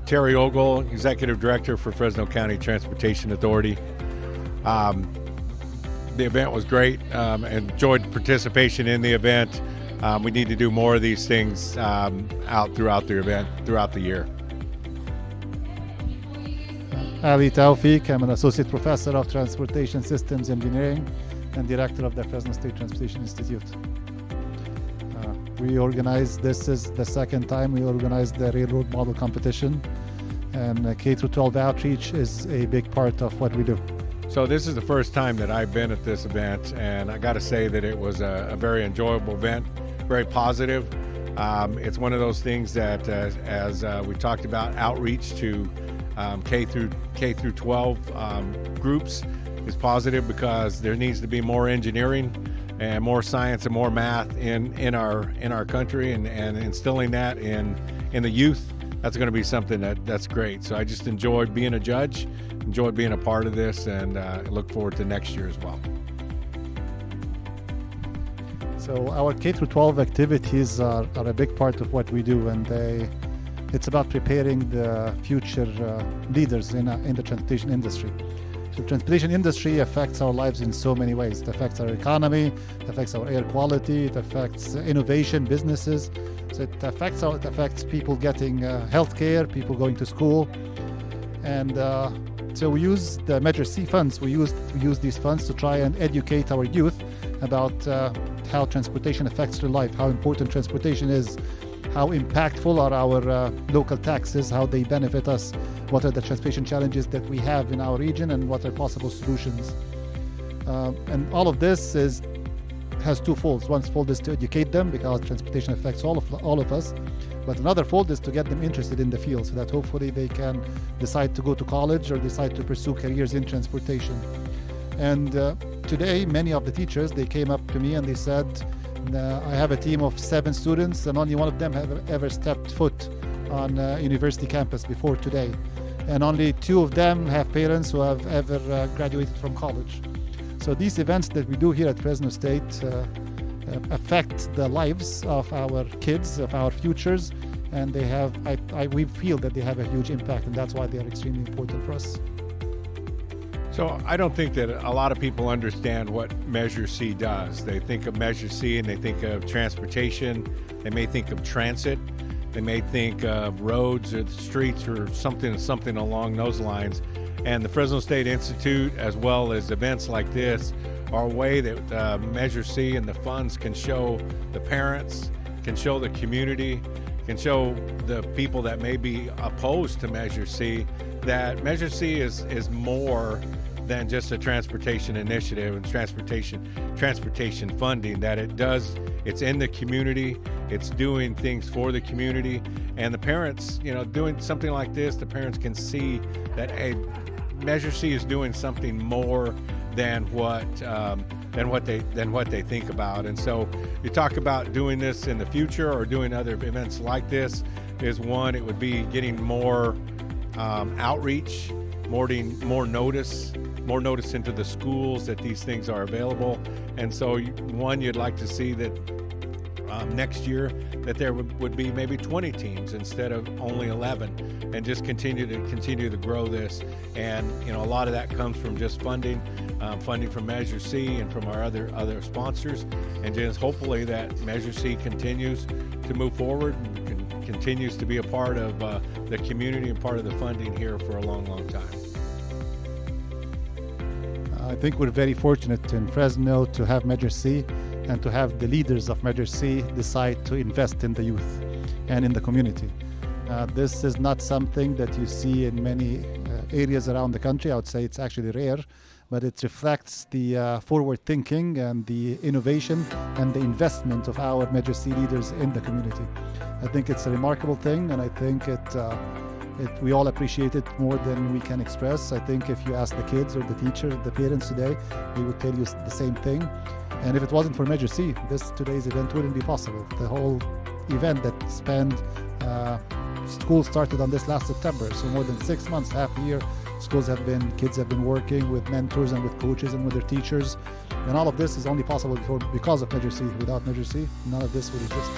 Terry Ogle, Executive Director for Fresno County Transportation Authority. The event was great. Enjoyed participation in the event. We need to do more of these things out throughout the event, throughout the year. Tawfik, I'm an Associate Professor of Transportation Systems Engineering and Director of the Fresno State Transportation Institute. We organized, this is the second time we organized the Railroad Model Competition, and K-12 outreach is a big part of what we do. So this is the first time that I've been at this event, and I got to say that it was a very enjoyable event, very positive. It's one of those things that, as we talked about, outreach to K through 12 groups is positive because there needs to be more engineering and more science and more math in our country, and instilling that in the youth. That's going to be something that's great. So I just enjoyed being a judge, enjoyed being a part of this, and look forward to next year as well. So our K-12 activities are a big part of what we do, and it's about preparing the future leaders in the transportation industry. The transportation industry affects our lives in so many ways. It affects our economy, it affects our air quality, it affects innovation, businesses. So it affects people getting health care, people going to school. And so we use the Measure C funds. We use these funds to try and educate our youth about how transportation affects their life, how important transportation is, how impactful are our local taxes, how they benefit us, what are the transportation challenges that we have in our region, and what are possible solutions. And all of this has two folds. One fold is to educate them because transportation affects all of us, but another fold is to get them interested in the field so that hopefully they can decide to go to college or decide to pursue careers in transportation. And today, many of the teachers, they came up to me and they said, I have a team of 7 students and only one of them have ever stepped foot on university campus before today. And only 2 of them have parents who have ever graduated from college. So these events that we do here at Fresno State affect the lives of our kids, of our futures, and they have, we feel that they have a huge impact, and that's why they are extremely important for us. So I don't think that a lot of people understand what Measure C does. They think of Measure C and they think of transportation. They may think of transit. They may think of roads or the streets or something along those lines. And the Fresno State Institute, as well as events like this, are a way that Measure C and the funds can show the parents, can show the community, can show the people that may be opposed to Measure C that Measure C is more than just a transportation initiative and transportation funding, that it's in the community, it's doing things for the community, and the parents, doing something like this, the parents can see that, hey, Measure C is doing something more than what they think about. And so you talk about doing this in the future or doing other events like this is one. It would be getting more outreach, more notice into the schools that these things are available. And so one, you'd like to see that next year that there would be maybe 20 teams instead of only 11, and just continue to grow this. And a lot of that comes from just funding from Measure C and from our other sponsors, and just hopefully that Measure C continues to move forward and continues to be a part of the community and part of the funding here for a long time. I think we're very fortunate in Fresno to have Measure C and to have the leaders of Measure C decide to invest in the youth and in the community. This is not something that you see in many areas around the country. I would say it's actually rare, but it reflects the forward thinking and the innovation and the investment of our Measure C leaders in the community. I think it's a remarkable thing, and I think we all appreciate it more than we can express. I think if you ask the kids or the teacher, the parents today, they would tell you the same thing. And if it wasn't for Measure C, today's event wouldn't be possible. The whole event that spanned, school started on this last September, so more than 6 months, half a year, kids have been working with mentors and with coaches and with their teachers. And all of this is only possible because of Measure C. Without Measure C, none of this would exist.